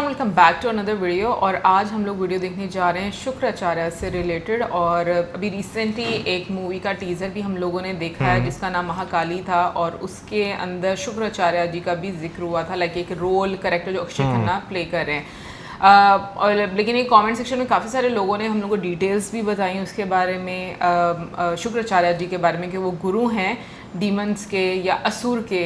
Welcome back to another video. और आज हम लोग वीडियो देखने जा रहे हैं शुक्राचार्य से रिलेटेड। और अभी रिसेंटली एक मूवी का टीज़र भी हम लोगों ने देखा है जिसका नाम महाकाली था, और उसके अंदर शुक्राचार्य जी का भी जिक्र हुआ था, लाइक एक रोल कैरेक्टर जो अक्षय खन्ना प्ले कर रहे हैं। और लेकिन ये कमेंट सेक्शन में काफ़ी सारे लोगों ने हम लोग को डिटेल्स भी बताई उसके बारे में, शुक्राचार्य जी के बारे में कि वो गुरु हैं डीमंस के या असुर के।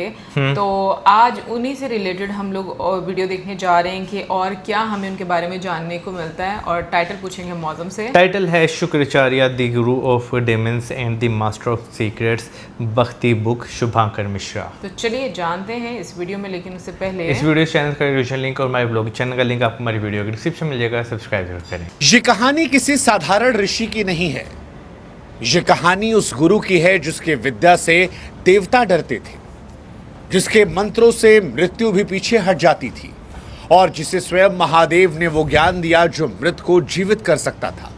तो आज उन्हीं से रिलेटेड हम लोग वीडियो देखने जा रहे हैं कि और क्या हमें उनके बारे में जानने को मिलता है। और टाइटल पूछेंगे मौसम से। टाइटल है Shukracharya the Guru of Demons and the master of secrets, भक्ति बुक, शुभांकर मिश्रा। तो चलिए जानते हैं इस वीडियो में, लेकिन उससे पहले इस वीडियो चैनल का डिस्क्रिप्शन लिंक और माय ब्लॉग चैनल का लिंक आपको हमारी वीडियो के डिस्क्रिप्शन में मिलेगा, सब्सक्राइब जरूर करें। ये कहानी किसी साधारण ऋषि की नहीं है। ये कहानी उस गुरु की है जिसके विद्या से देवता डरते थे, जिसके मंत्रों से मृत्यु भी पीछे हट जाती थी, और जिसे स्वयं महादेव ने वो ज्ञान दिया जो मृत को जीवित कर सकता था।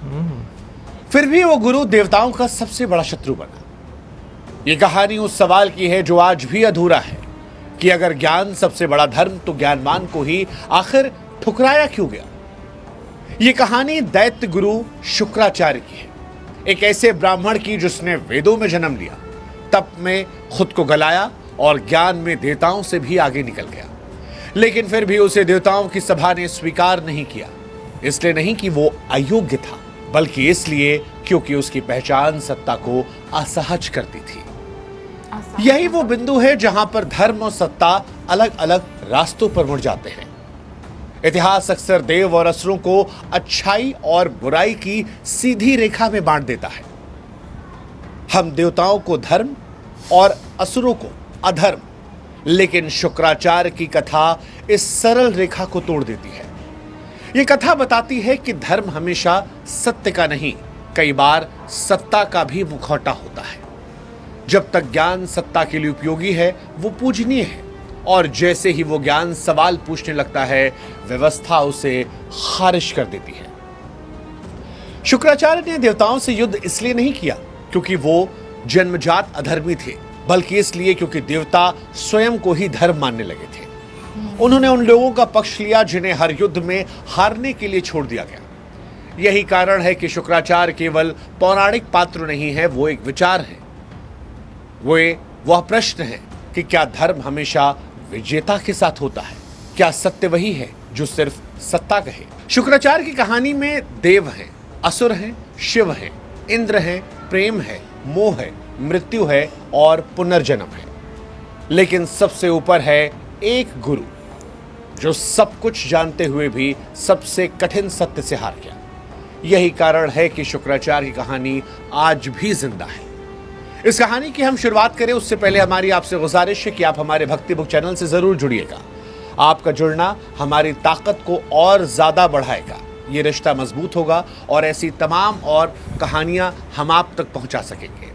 फिर भी वो गुरु देवताओं का सबसे बड़ा शत्रु बना। ये कहानी उस सवाल की है जो आज भी अधूरा है कि अगर ज्ञान सबसे बड़ा धर्म तो ज्ञानवान को ही आखिर ठुकराया क्यों गया। ये कहानी दैत्य गुरु शुक्राचार्य की है, एक ऐसे ब्राह्मण की जिसने वेदों में जन्म लिया, तप में खुद को गलाया और ज्ञान में देवताओं से भी आगे निकल गया। लेकिन फिर भी उसे देवताओं की सभा ने स्वीकार नहीं किया। इसलिए नहीं कि वो अयोग्य था, बल्कि इसलिए क्योंकि उसकी पहचान सत्ता को असहज करती थी। यही वो बिंदु है जहां पर धर्म और सत्ता अलग अलग रास्तों पर मुड़ जाते हैं। इतिहास अक्सर देव और असुरों को अच्छाई और बुराई की सीधी रेखा में बांट देता है। हम देवताओं को धर्म और असुरों को अधर्म, लेकिन शुक्राचार्य की कथा इस सरल रेखा को तोड़ देती है। यह कथा बताती है कि धर्म हमेशा सत्य का नहीं, कई बार सत्ता का भी मुखौटा होता है। जब तक ज्ञान सत्ता के लिए उपयोगी है वो पूजनीय है, और जैसे ही वो ज्ञान सवाल पूछने लगता है व्यवस्था उसे खारिज कर देती है। शुक्राचार्य ने देवताओं से युद्ध इसलिए नहीं किया क्योंकि वो जन्मजात अधर्मी थे, बल्कि इसलिए क्योंकि देवता स्वयं को ही धर्म मानने लगे थे। उन्होंने उन लोगों का पक्ष लिया जिन्हें हर युद्ध में हारने के लिए छोड़ दिया गया। यही कारण है कि शुक्राचार्य केवल पौराणिक पात्र नहीं है, वो एक विचार है। वह प्रश्न है कि क्या धर्म हमेशा विजेता के साथ होता है? क्या सत्य वही है जो सिर्फ सत्ता कहे? शुक्राचार्य की कहानी में देव हैं, असुर हैं, शिव हैं, इंद्र हैं, प्रेम है, मोह है, मृत्यु है और पुनर्जन्म है। लेकिन सबसे ऊपर है एक गुरु जो सब कुछ जानते हुए भी सबसे कठिन सत्य से हार गया। यही कारण है कि शुक्राचार्य की कहानी आज भी जिंदा है। इस कहानी की हम शुरुआत करें उससे पहले हमारी आपसे गुजारिश है कि आप हमारे भक्ति बुक चैनल से जरूर जुड़िएगा। आपका जुड़ना हमारी ताकत को और ज्यादा बढ़ाएगा, ये रिश्ता मजबूत होगा और ऐसी तमाम और कहानियां हम आप तक पहुंचा सकेंगे।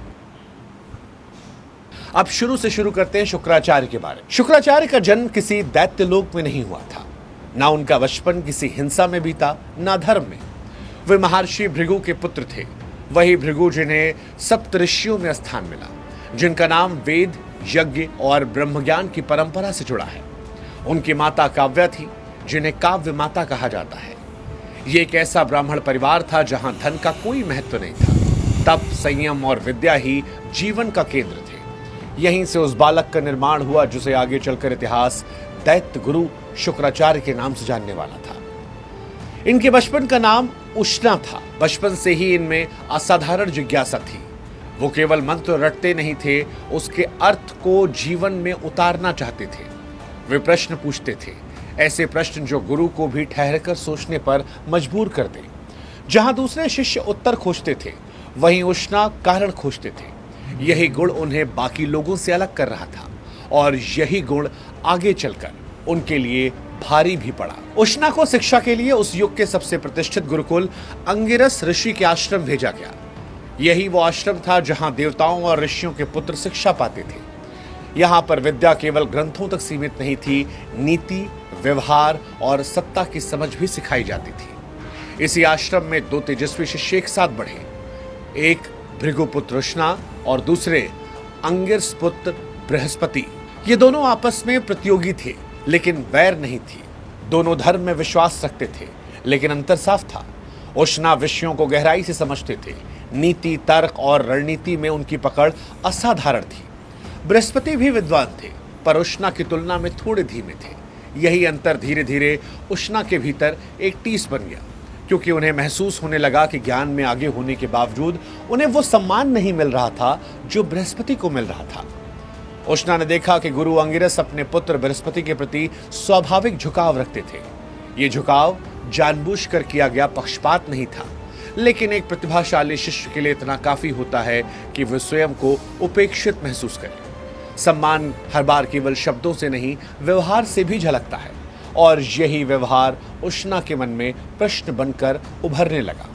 अब शुरू से शुरू करते हैं शुक्राचार्य के बारे में। शुक्राचार्य का जन्म किसी दैत्य लोक में नहीं हुआ था, ना उनका बचपन किसी हिंसा में बीता, ना धर्म में। वे महर्षि भृगु के पुत्र थे, वही भृगु जिन्हें सप्तऋषियों में स्थान मिला, जिनका नाम वेद, यज्ञ और ब्रह्मज्ञान की परंपरा से जुड़ा है। उनकी माता काव्या थी, जिन्हें काव्य माता कहा जाता है। ये एक ऐसा ब्राह्मण परिवार था जहां धन का कोई महत्व नहीं था। तप, संयम और विद्या ही जीवन का केंद्र थे। यहीं से उस बालक का निर्माण हुआ जिसे आगे चलकर इतिहास दैत्य गुरु शुक्राचार्य के नाम से जानने वाला था। इनके बचपन का नाम उष्णा था। बचपन से ही इनमें असाधारण जिज्ञासा थी। वो केवल मंत्र रटते नहीं थे, उसके अर्थ को जीवन में उतारना चाहते थे। वे प्रश्न पूछते थे, ऐसे प्रश्न जो गुरु को भी ठहरकर सोचने पर मजबूर कर दें। जहां दूसरे शिष्य उत्तर खोजते थे, वहीं उष्णा कारण खोजते थे। यही गुण उन्हें बाकी लोगों से अलग कर रहा था, और यही गुण आगे चलकर उनके लिए भारी भी पड़ा। उष्णा को शिक्षा के लिए उस युग के सबसे प्रतिष्ठित गुरुकुल अंगिरस ऋषि के आश्रम भेजा गया। यही वो आश्रम था जहां देवताओं और ऋषियों के पुत्र शिक्षा पाते थे। यहाँ पर विद्या केवल ग्रंथों तक सीमित नहीं थी, नीति, व्यवहार और सत्ता की समझ भी सिखाई जाती थी। इसी आश्रम में दो तेजस्वी शिष्य एक साथ बढ़े, एक भृगुपुत्र उष्णा और दूसरे अंगिरस पुत्र बृहस्पति। ये दोनों आपस में प्रतियोगी थे, लेकिन वैर नहीं थी। दोनों धर्म में विश्वास रखते थे, लेकिन अंतर साफ था। उष्णा विषयों को गहराई से समझते थे। नीति, तर्क और रणनीति में उनकी पकड़ असाधारण थी। बृहस्पति भी विद्वान थे, पर उष्णा की तुलना में थोड़े धीमे थे। यही अंतर धीरे धीरे उष्णा के भीतर एक टीस बन गया, क्योंकि उन्हें महसूस होने लगा कि ज्ञान में आगे होने के बावजूद उन्हें वो सम्मान नहीं मिल रहा था जो बृहस्पति को मिल रहा था। उष्णा ने देखा कि गुरु अंगिरस अपने पुत्र बृहस्पति के प्रति स्वाभाविक झुकाव रखते थे। ये झुकाव जानबूझकर किया गया पक्षपात नहीं था, लेकिन एक प्रतिभाशाली शिष्य के लिए इतना काफी होता है कि वह स्वयं को उपेक्षित महसूस करे। सम्मान हर बार केवल शब्दों से नहीं, व्यवहार से भी झलकता है, और यही व्यवहार उष्णा के मन में प्रश्न बनकर उभरने लगा।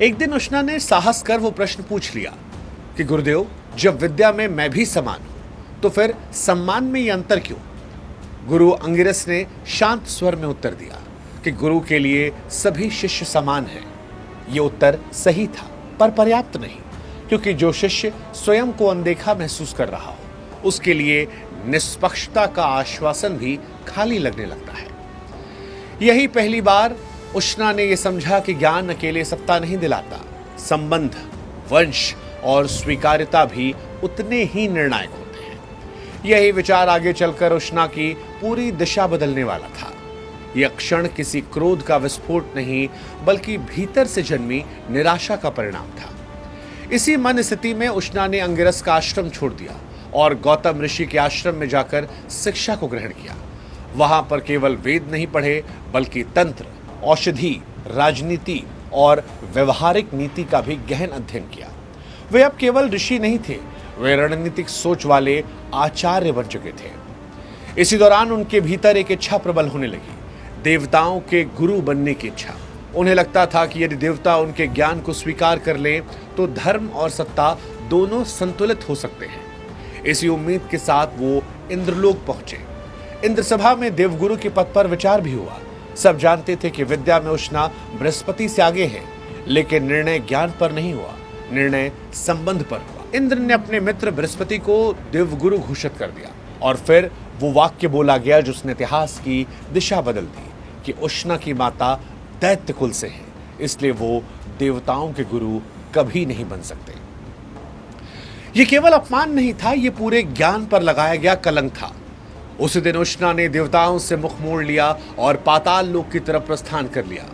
एक दिन उष्णा ने साहस कर वो प्रश्न पूछ लिया कि गुरुदेव, जब विद्या में मैं भी समान हूं, तो फिर सम्मान में ये अंतर क्यों? गुरु अंगिरस ने शांत स्वर में उत्तर दिया कि गुरु के लिए सभी शिष्य समान हैं। ये उत्तर सही था, पर पर्याप्त नहीं, क्योंकि जो शिष्य स्वयं को अनदेखा महसूस कर रहा हो, उसके लिए निष्पक्षता का आश्वासन भी खाली लगने लगता है। यही पहली बार उष्णा ने यह समझा कि ज्ञान अकेले सत्ता नहीं दिलाता, संबंध, वंश और स्वीकार्यता भी उतने ही निर्णायक होते हैं। यही विचार आगे चलकर उष्णा की पूरी दिशा बदलने वाला था। यह क्षण किसी क्रोध का विस्फोट नहीं, बल्कि भीतर से जन्मी निराशा का परिणाम था। इसी मन स्थिति में उष्णा ने अंगिरस का आश्रम छोड़ दिया और गौतम ऋषि के आश्रम में जाकर शिक्षा को ग्रहण किया। वहां पर केवल वेद नहीं पढ़े, बल्कि तंत्र, औषधि, राजनीति और व्यवहारिक नीति का भी गहन अध्ययन किया। वे अब केवल ऋषि नहीं थे, वे रणनीतिक सोच वाले आचार्य बन चुके थे। इसी दौरान उनके भीतर एक इच्छा प्रबल होने लगी, देवताओं के गुरु बनने की इच्छा। उन्हें लगता था कि यदि देवता उनके ज्ञान को स्वीकार कर लें, तो धर्म और सत्ता दोनों संतुलित हो सकते हैं। इसी उम्मीद के साथ वो इंद्रलोक पहुंचे। इंद्रसभा में देवगुरु के पद पर विचार भी हुआ। सब जानते थे कि विद्या में उष्णा बृहस्पति से आगे है, लेकिन निर्णय ज्ञान पर नहीं हुआ, निर्णय संबंध पर हुआ। इंद्र ने अपने मित्र बृहस्पति को देवगुरु घोषित कर दिया, और फिर वो वाक्य बोला गया जिसने इतिहास की दिशा बदल दी कि उष्णा की माता दैत्य कुल से है, इसलिए वो देवताओं के गुरु कभी नहीं बन सकते। ये केवल अपमान नहीं था, ये पूरे ज्ञान पर लगाया गया कलंक था। उसी दिन उष्णा ने देवताओं से मुख मोड़ लिया और पाताल लोक की तरफ प्रस्थान कर लिया,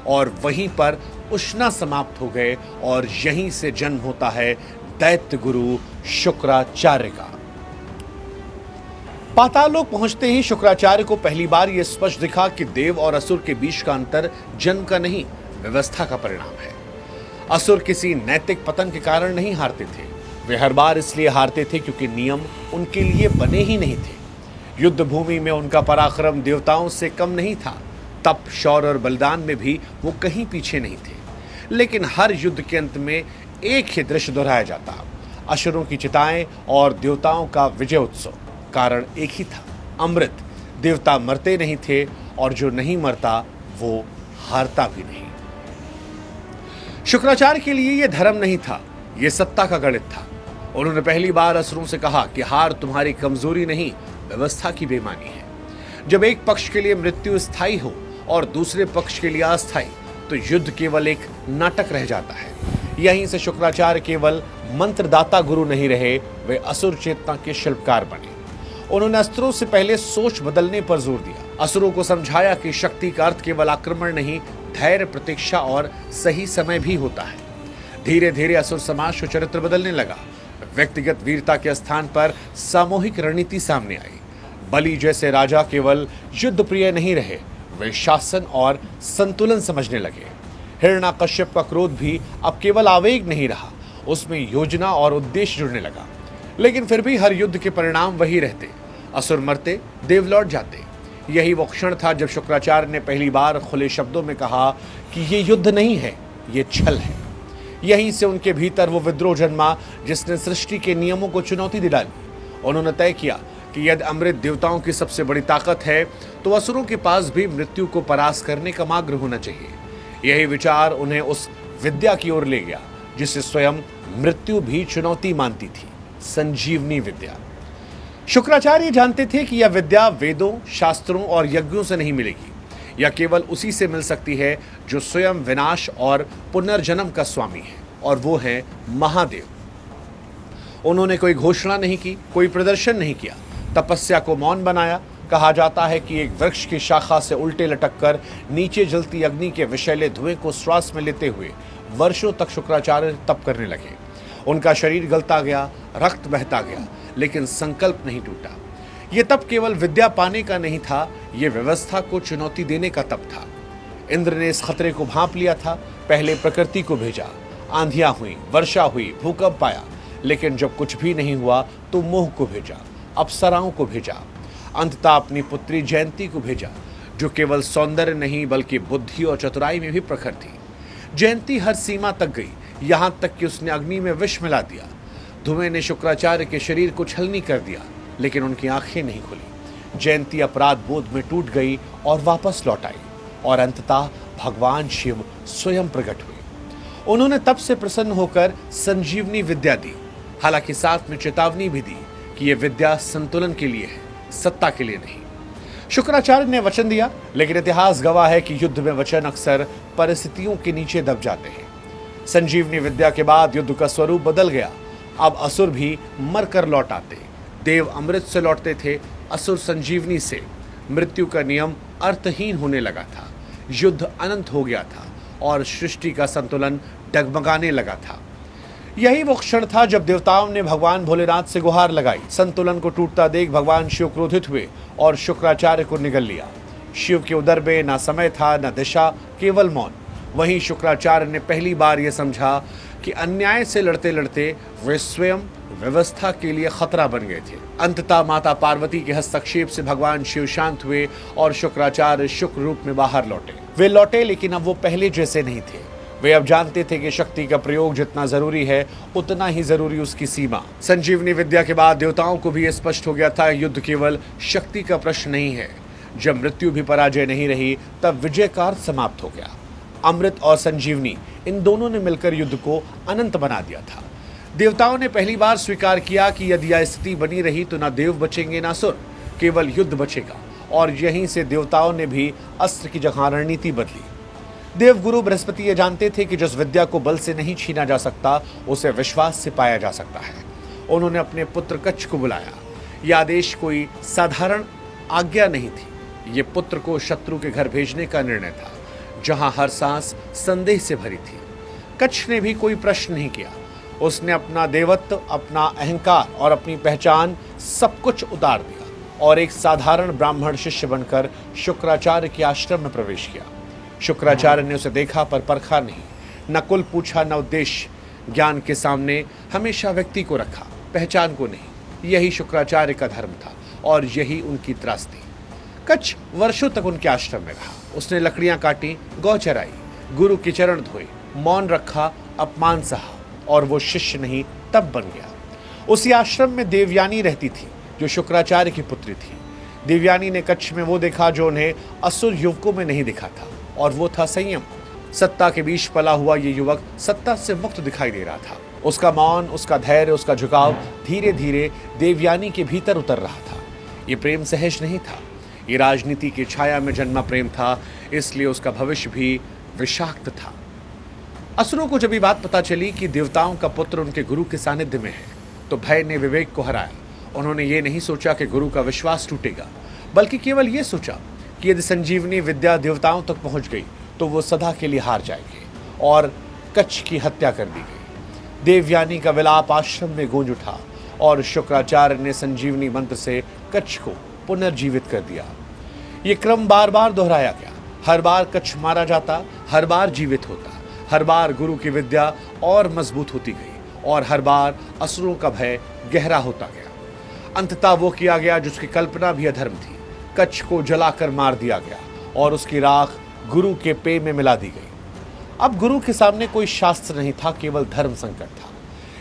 और वहीं पर उष्णा समाप्त हो गए, और यहीं से जन्म होता है दैत्य गुरु शुक्राचार्य का। पाताललोक पहुंचते ही शुक्राचार्य को पहली बार यह स्पष्ट दिखा कि देव और असुर के बीच का अंतर जन्म का नहीं, व्यवस्था का परिणाम है। असुर किसी नैतिक पतन के कारण नहीं हारते थे, वे हर बार इसलिए हारते थे क्योंकि नियम उनके लिए बने ही नहीं थे। युद्ध भूमि में उनका पराक्रम देवताओं से कम नहीं था, तप, शौर्य और बलिदान में भी वो कहीं पीछे नहीं थे। लेकिन हर युद्ध के अंत में एक ही दृश्य दोहराया जाता, असुरों की चिताएं और देवताओं का विजय उत्सव। कारण एक ही था, अमृत। देवता मरते नहीं थे, और जो नहीं मरता वो हारता भी नहीं। शुक्राचार्य के लिए यह धर्म नहीं था, यह सत्ता का गणित था। उन्होंने पहली बार असुरों से कहा कि हार तुम्हारी कमजोरी नहीं, व्यवस्था की बेईमानी है। जब एक पक्ष के लिए मृत्यु स्थायी हो और दूसरे पक्ष के लिए अस्थायी, तो युद्ध केवल एक नाटक रह जाता है। यहीं से शुक्राचार्य केवल मंत्रदाता गुरु नहीं रहे, वे असुर चेतना के शिल्पकार बने। उन्होंने अस्त्रों से पहले सोच बदलने पर जोर दिया। असुरों को समझाया कि शक्ति का अर्थ केवल आक्रमण नहीं, धैर्य, प्रतीक्षा और सही समय भी होता है। धीरे धीरे असुर समाज का चरित्र बदलने लगा। व्यक्तिगत वीरता के स्थान पर सामूहिक रणनीति सामने आई। बलि जैसे राजा केवल युद्ध प्रिय नहीं रहे, वे शासन और संतुलन समझने लगे। हिरण्याकश्यप का क्रोध भी अब केवल आवेग नहीं रहा, उसमें योजना और उद्देश्य जुड़ने लगा। लेकिन फिर भी हर युद्ध के परिणाम वही रहते, असुर मरते, देव लौट जाते। यही वो क्षण था जब शुक्राचार्य ने पहली बार खुले शब्दों में कहा कि ये युद्ध नहीं है, ये छल है। यहीं से उनके भीतर वो विद्रोह जन्मा जिसने सृष्टि के नियमों को चुनौती दी डाली। उन्होंने तय किया कि यदि अमृत देवताओं की सबसे बड़ी ताकत है, तो असुरों के पास भी मृत्यु को परास्त करने का मार्ग होना चाहिए। यही विचार उन्हें उस विद्या की ओर ले गया जिसे स्वयं मृत्यु भी चुनौती मानती थी, संजीवनी विद्या। शुक्राचार्य जानते थे कि यह विद्या वेदों, शास्त्रों और यज्ञों से नहीं मिलेगी। यह केवल उसी से मिल सकती है जो स्वयं विनाश और पुनर्जन्म का स्वामी है, और वो है महादेव। उन्होंने कोई घोषणा नहीं की, कोई प्रदर्शन नहीं किया, तपस्या को मौन बनाया। कहा जाता है कि एक वृक्ष की शाखा से उल्टे लटककर नीचे जलती अग्नि के विषैले धुएं को श्वास में लेते हुए वर्षों तक शुक्राचार्य तप करने लगे। उनका शरीर गलता गया, रक्त बहता गया, लेकिन संकल्प नहीं टूटा। यह तप केवल विद्या पाने का नहीं था, यह व्यवस्था को चुनौती देने का तप था। इंद्र ने इस खतरे को भांप लिया था। पहले प्रकृति को भेजा, आंधियां हुई, वर्षा हुई, भूकंप आया, लेकिन जब कुछ भी नहीं हुआ तो मोह को भेजा, अप्सराओं को भेजा, अंततः अपनी पुत्री जयंती को भेजा, जो केवल सौंदर्य नहीं बल्कि बुद्धि और चतुराई में भी प्रखर थी। जयंती हर सीमा तक गई, यहां तक कि उसने अग्नि में विष मिला दिया। धुएं ने शुक्राचार्य के शरीर को छलनी कर दिया, लेकिन उनकी आंखें नहीं खुली। जयंती अपराध बोध में टूट गई और वापस लौट आई, और अंततः भगवान शिव स्वयं प्रकट हुए। उन्होंने तब से प्रसन्न होकर संजीवनी विद्या दी, हालांकि साथ में चेतावनी भी दी कि यह विद्या संतुलन के लिए है, सत्ता के लिए नहीं। शुक्राचार्य ने वचन दिया, लेकिन इतिहास गवाह है कि युद्ध में वचन अक्सर परिस्थितियों के नीचे दब जाते हैं। संजीवनी विद्या के बाद युद्ध का स्वरूप बदल गया। अब असुर भी मरकर लौट आते, देव अमृत से लौटते थे, असुर संजीवनी से। मृत्यु का नियम अर्थहीन होने लगा था, युद्ध अनंत हो गया था और सृष्टि का संतुलन डगमगाने लगा था। यही वो क्षण था जब देवताओं ने भगवान भोलेनाथ से गुहार लगाई। संतुलन को टूटता देख भगवान शिव क्रोधित हुए और शुक्राचार्य को निगल लिया। शिव के उदर में न समय था, न दिशा, केवल मौन। वहीं शुक्राचार्य ने पहली बार यह समझा कि अन्याय से लड़ते लड़ते वे स्वयं व्यवस्था के लिए खतरा बन गए थे। अंततः माता पार्वती के हस्तक्षेप से भगवान शिव शांत हुए और शुक्राचार्य शुक्र रूप में बाहर लौटे। वे लौटे, लेकिन अब वो पहले जैसे नहीं थे। वे अब जानते थे कि शक्ति का प्रयोग जितना जरूरी है, उतना ही जरूरी उसकी सीमा। संजीवनी विद्या के बाद देवताओं को भी यह स्पष्ट हो गया था, युद्ध केवल शक्ति का प्रश्न नहीं है। जब मृत्यु भी पराजय नहीं रही, तब विजय का अर्थ समाप्त हो गया। अमृत और संजीवनी, इन दोनों ने मिलकर युद्ध को अनंत बना दिया था। देवताओं ने पहली बार स्वीकार किया कि यदि यह स्थिति बनी रही तो ना देव बचेंगे ना असुर, केवल युद्ध बचेगा। और यहीं से देवताओं ने भी अस्त्र की जगह रणनीति बदली। देवगुरु बृहस्पति ये जानते थे कि जिस विद्या को बल से नहीं छीना जा सकता, उसे विश्वास से पाया जा सकता है। उन्होंने अपने पुत्र कच्छ को बुलाया। यह आदेश कोई साधारण आज्ञा नहीं थी, ये पुत्र को शत्रु के घर भेजने का निर्णय था, जहां हर सांस संदेह से भरी थी। कच्छ ने भी कोई प्रश्न नहीं किया। उसने अपना देवत्व, अपना अहंकार और अपनी पहचान सब कुछ उतार दिया और एक साधारण ब्राह्मण शिष्य बनकर शुक्राचार्य के आश्रम में प्रवेश किया। शुक्राचार्य ने उसे देखा पर परखा नहीं, न कुल पूछा न उद्देश्य। ज्ञान के सामने हमेशा व्यक्ति को रखा, पहचान को नहीं। यही शुक्राचार्य का धर्म था और यही उनकी त्रासदी। कच्छ वर्षों तक उनके आश्रम में रहा। उसने लकड़ियां काटी, गौ चराई, गुरु के चरण धोए, मौन रखा, अपमान सहा, और वो शिष्य नहीं तब बन गया। उसी आश्रम में देवयानी रहती थी, जो शुक्राचार्य की पुत्री थी। देवयानी ने कच्छ में वो देखा जो उन्हें असुर युवकों में नहीं दिखा था, और वो था संयम। सत्ता के बीच पला हुआ ये युवक सत्ता से मुक्त दिखाई दे रहा था। उसका मौन, उसका धैर्य, उसका झुकाव धीरे धीरे देवयानी के भीतर उतर रहा था। ये प्रेम सहज नहीं था, ये राजनीति की छाया में जन्मा प्रेम था, इसलिए उसका भविष्य भी विषाक्त था। असुरों को जब ये बात पता चली कि देवताओं का पुत्र उनके गुरु के सानिध्य में है, तो भय ने विवेक को हराया। उन्होंने ये नहीं सोचा कि गुरु का विश्वास टूटेगा, बल्कि केवल ये सोचा कि यदि संजीवनी विद्या देवताओं तक पहुंच गई तो वो सदा के लिए हार जाएंगे, और कच्छ की हत्या कर दी गई। देवयानी का विलाप आश्रम में गूंज उठा और शुक्राचार्य ने संजीवनी मंत्र से कच्छ को पुनर्जीवित कर दिया। ये क्रम बार बार दोहराया गया। हर बार कच्छ मारा जाता, हर बार जीवित होता, हर बार गुरु की विद्या और मजबूत होती गई, और हर बार असुरों का भय गहरा होता गया। अंततः वो किया गया जिसकी कल्पना भी अधर्म थी। कच्छ को जलाकर मार दिया गया और उसकी राख गुरु के पेय में मिला दी गई। अब गुरु के सामने कोई शास्त्र नहीं था, केवल धर्म संकट था।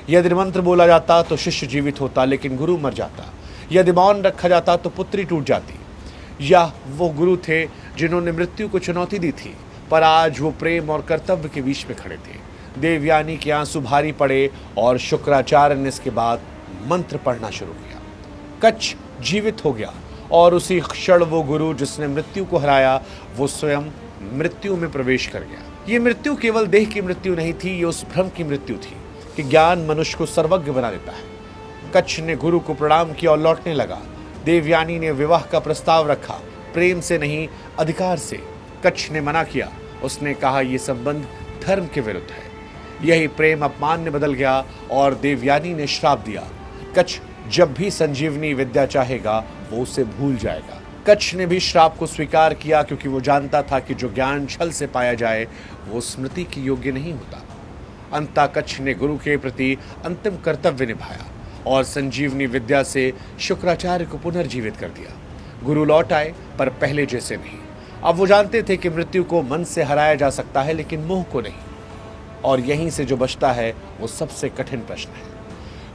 यदि मंत्र बोला जाता तो शिष्य जीवित होता, लेकिन गुरु मर जाता। यदि मौन रखा जाता तो पुत्री टूट जाती। यह वो गुरु थे जिन्होंने मृत्यु को चुनौती दी थी, पर आज वो प्रेम और कर्तव्य के बीच में खड़े थे। देवयानी के आंसू भारी पड़े और शुक्राचार्य ने इसके बाद मंत्र पढ़ना शुरू किया। कच्छ जीवित हो गया और उसी क्षण वो गुरु जिसने मृत्यु को हराया वो स्वयं मृत्यु में प्रवेश कर गया। ये मृत्यु केवल देह की मृत्यु नहीं थी, ये उस भ्रम की मृत्यु थी कि ज्ञान मनुष्य को सर्वज्ञ बना देता है। कच्छ ने गुरु को प्रणाम किया और लौटने लगा। देवयानी ने विवाह का प्रस्ताव रखा, प्रेम से नहीं अधिकार से। कच्छ ने मना किया, उसने कहा यह संबंध धर्म के विरुद्ध है। यही प्रेम अपमान में बदल गया और देवयानी ने श्राप दिया, कच्छ जब भी संजीवनी विद्या चाहेगा वो उसे भूल जाएगा। कच्छ ने भी श्राप को स्वीकार किया क्योंकि वो जानता था कि जो ज्ञान छल से पाया जाए वो स्मृति की योग्य नहीं होता। अंततः कच्छ ने गुरु के प्रति अंतिम कर्तव्य निभाया और संजीवनी विद्या से शुक्राचार्य को पुनर्जीवित कर दिया। गुरु लौट आए पर पहले जैसे नहीं। अब वो जानते थे कि मृत्यु को मन से हराया जा सकता है लेकिन मोह को नहीं, और यहीं से जो बचता है वो सबसे कठिन प्रश्न है।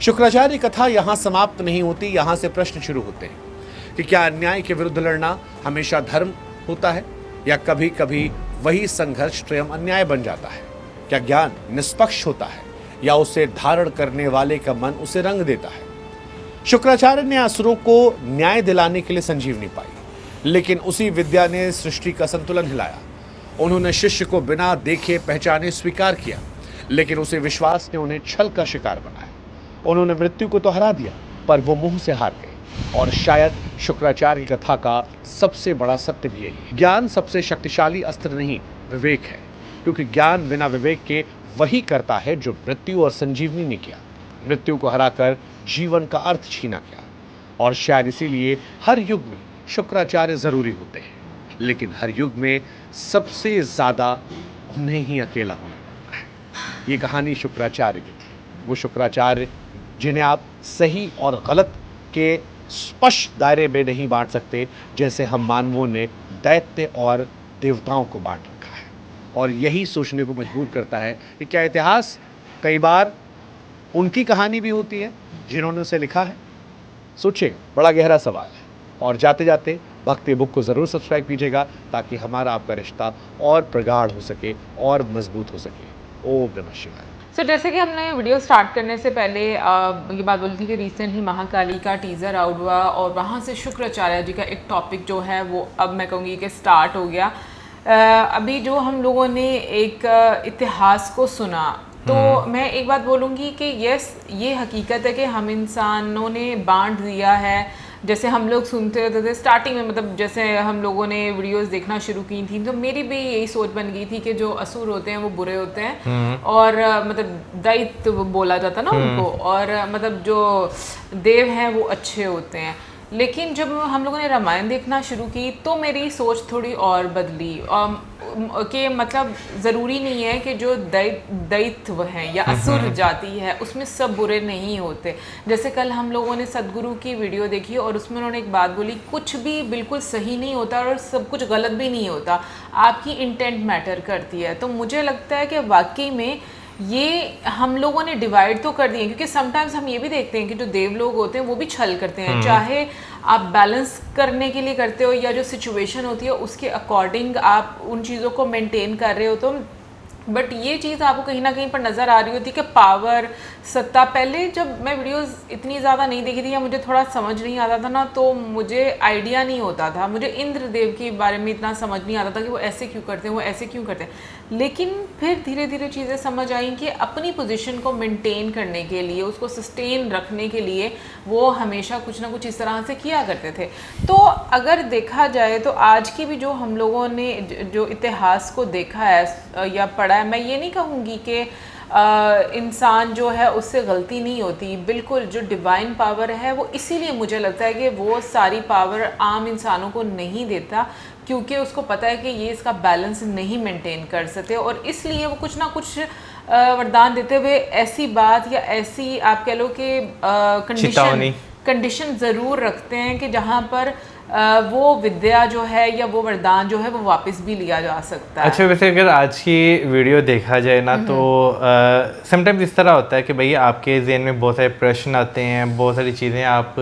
शुक्राचार्य कथा यहाँ समाप्त नहीं होती, यहाँ से प्रश्न शुरू होते हैं कि क्या अन्याय के विरुद्ध लड़ना हमेशा धर्म होता है या कभी कभी वही संघर्ष स्वयं अन्याय बन जाता है? क्या ज्ञान निष्पक्ष होता है या उसे धारण करने वाले का मन उसे रंग देता है? शुक्राचार्य ने असुरों को न्याय दिलाने के लिए संजीवनी पाई, लेकिन उसी विद्या ने सृष्टि का संतुलन हिलाया। उन्होंने शिष्य को बिना देखे पहचाने स्वीकार किया, लेकिन उसे विश्वास ने उन्हें छल का शिकार बनाया। उन्होंने मृत्यु को तो हरा दिया पर वो मुंह से हार गए। और शायद शुक्राचार्य की कथा का सबसे बड़ा सत्य भी यही है, ज्ञान सबसे शक्तिशाली अस्त्र नहीं विवेक है, क्योंकि ज्ञान बिना विवेक के वही करता है जो मृत्यु और संजीवनी ने किया। मृत्यु को हराकर जीवन का अर्थ छीना गया। और शायद इसीलिए हर युग में शुक्राचार्य जरूरी होते हैं, लेकिन हर युग में सबसे ज्यादा उन्हें ही अकेला होना पड़ता है। ये कहानी शुक्राचार्य की थी, वो शुक्राचार्य जिन्हें आप सही और गलत के स्पष्ट दायरे में नहीं बांट सकते, जैसे हम मानवों ने दैत्य और देवताओं को बांट रखा है। और यही सोचने को मजबूर करता है कि क्या इतिहास कई बार उनकी कहानी भी होती है जिन्होंने उसे लिखा है? सोचिए, बड़ा गहरा सवाल है। और जाते जाते भक्ति बुक को ज़रूर सब्सक्राइब कीजिएगा ताकि हमारा आपका रिश्ता और प्रगाढ़ हो सके और मजबूत हो सके। ओम नमः शिवाय। सो जैसे कि हमने वीडियो स्टार्ट करने से पहले ये बात बोली थी कि रिसेंटली महाकाली का टीज़र आउट हुआ और वहाँ से शुक्राचार्य जी का एक टॉपिक जो है वो अब मैं कहूँगी कि स्टार्ट हो गया। अभी जो हम लोगों ने एक इतिहास को सुना तो मैं एक बात बोलूँगी कि यस, ये हकीकत है कि हम इंसानों ने बांट दिया है। जैसे हम लोग सुनते रहते थे स्टार्टिंग में, मतलब जैसे हम लोगों ने वीडियोस देखना शुरू की थी तो मेरी भी यही सोच बन गई थी कि जो असुर होते हैं वो बुरे होते हैं और मतलब दैत्य बोला जाता ना उनको, और मतलब जो देव हैं वो अच्छे होते हैं। लेकिन जब हम लोगों ने रामायण देखना शुरू की तो मेरी सोच थोड़ी और बदली कि मतलब ज़रूरी नहीं है कि जो दैत्य हैं या असुर जाति है उसमें सब बुरे नहीं होते। जैसे कल हम लोगों ने सदगुरु की वीडियो देखी और उसमें उन्होंने एक बात बोली, कुछ भी बिल्कुल सही नहीं होता और सब कुछ गलत भी नहीं होता, आपकी इंटेंट मैटर करती है। तो मुझे लगता है कि वाकई में ये हम लोगों ने डिवाइड तो कर दिए, क्योंकि समटाइम्स हम ये भी देखते हैं कि जो देव लोग होते हैं वो भी छल करते हैं, चाहे आप बैलेंस करने के लिए करते हो या जो सिचुएशन होती है उसके अकॉर्डिंग आप उन चीज़ों को मेंटेन कर रहे हो। तो बट ये चीज़ आपको कहीं ना कहीं पर नज़र आ रही होती कि पावर, सत्ता, पहले जब मैं वीडियोस इतनी ज़्यादा नहीं देखी थी या मुझे थोड़ा समझ नहीं आता था ना, तो मुझे आइडिया नहीं होता था, मुझे इंद्र देव के बारे में इतना समझ नहीं आता था कि वो ऐसे क्यों करते हैं, वो ऐसे क्यों करते हैं। लेकिन फिर धीरे धीरे चीज़ें समझ आई कि अपनी पोजीशन को मेंटेन करने के लिए, उसको सस्टेन रखने के लिए वो हमेशा कुछ ना कुछ इस तरह से किया करते थे। तो अगर देखा जाए तो आज की भी जो हम लोगों ने जो इतिहास को देखा है या पढ़ा है, मैं ये नहीं कहूँगी कि इंसान जो है उससे गलती नहीं होती, बिल्कुल जो डिवाइन पावर है वो इसीलिए मुझे लगता है कि वो सारी पावर आम इंसानों को नहीं देता, क्योंकि उसको पता है कि ये इसका बैलेंस नहीं मेंटेन कर सकते और इसलिए वो कुछ ना कुछ वरदान देते हुए ऐसी बात या ऐसी आप कह लो कि कंडीशन ज़रूर रखते हैं कि जहाँ पर वो विद्या जो है या वो वरदान जो है वो वापस भी लिया जा सकता है। अच्छा, वैसे अगर आज की वीडियो देखा जाए ना तो समटाइम्स इस तरह होता है कि भाई आपके ज़हन में बहुत सारे प्रश्न आते हैं, बहुत सारी चीज़ें आप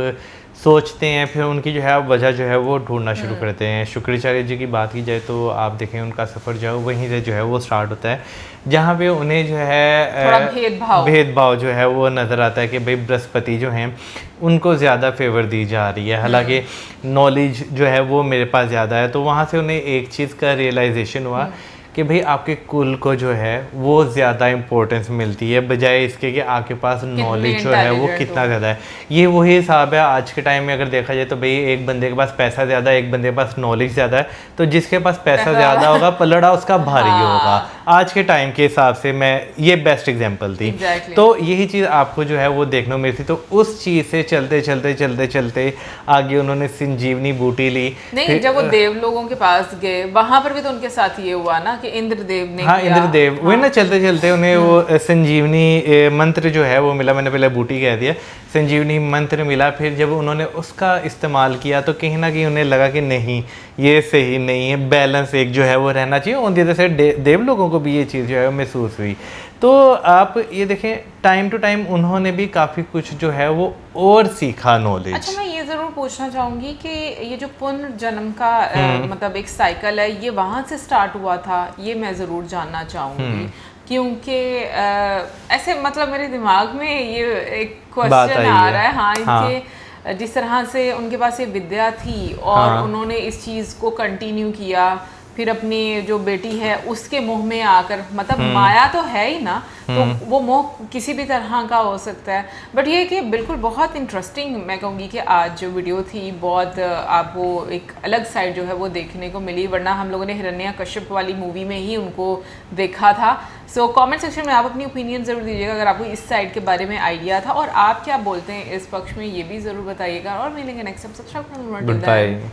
सोचते हैं, फिर उनकी जो है वजह जो है वो ढूंढना शुरू करते हैं। शुक्राचार्य जी की बात की जाए तो आप देखें उनका सफ़र जो है वहीं से जो है वो स्टार्ट होता है, जहाँ पे उन्हें जो है थोड़ा भेदभाव जो है वो नज़र आता है कि भाई बृहस्पति जो हैं उनको ज़्यादा फेवर दी जा रही है, हालांकि नॉलेज जो है वो मेरे पास ज़्यादा है। तो वहाँ से उन्हें एक चीज़ का रियलाइजेशन हुआ कि भाई आपके कुल को जो है वो ज़्यादा इम्पोर्टेंस मिलती है बजाय इसके कि आपके पास नॉलेज जो है वो कितना ज़्यादा है। ये वही हिसाब है आज के टाइम में, अगर देखा जाए तो भाई एक बंदे के पास पैसा ज़्यादा है, एक बंदे के पास नॉलेज ज़्यादा है, तो जिसके पास पैसा ज़्यादा होगा पलड़ा उसका भारी होगा। आज के टाइम के हिसाब से मैं ये बेस्ट एग्जाम्पल थी। तो यही चीज़ आपको जो है वो देखने को मिलती। तो उस चीज़ से चलते आगे उन्होंने संजीवनी बूटी ली। नहीं, जब वो देव लोगों के पास गए वहां पर भी तो उनके साथ ये हुआ ना कि इंद्रदेव ने हाँ इंद्रदेव वही ना, चलते उन्हें वो संजीवनी मंत्र जो है वो मिला। मैंने पहले बूटी कह दिया, संजीवनी मंत्र मिला। फिर जब उन्होंने उसका इस्तेमाल किया तो कहीं ना कहीं उन्हें लगा कि नहीं ये सही नहीं है, बैलेंस एक जो है वो रहना चाहिए। उन तरह से देव लोगों को भी ये चीज़ जो है महसूस हुई। तो आप ये देखें टाइम टू टाइम उन्होंने भी काफ़ी कुछ जो है वो और सीखा नॉलेज। अच्छा, मैं ये ज़रूर पूछना चाहूँगी कि ये जो पुनर्जन्म का मतलब एक साइकिल है, ये वहाँ से स्टार्ट हुआ था, ये मैं ज़रूर जानना चाहूँगी। क्योंकि ऐसे मतलब मेरे दिमाग में ये एक क्वेश्चन आ रहा है। हाँ, इनके जिस तरह से उनके पास ये विद्या थी और उन्होंने इस चीज़ को कंटिन्यू किया, फिर अपनी जो बेटी है उसके मोह में आकर, मतलब माया तो है ही ना, तो वो मोह किसी भी तरह का हो सकता है। बट ये कि बिल्कुल बहुत इंटरेस्टिंग मैं कहूँगी कि आज जो वीडियो थी बहुत आपको एक अलग साइड जो है वो देखने को मिली, वरना हम लोगों ने हिरण्यकश्यप वाली मूवी में ही उनको देखा था। सो कमेंट सेक्शन में आप अपनी ओपिनियन ज़रूर दीजिएगा अगर आपको इस साइड के बारे में आइडिया था, और आप क्या बोलते हैं इस पक्ष में ये भी ज़रूर बताइएगा। और मिलेंगे नेक्स्ट टाइम। सब्सक्राइब करना। Good bye.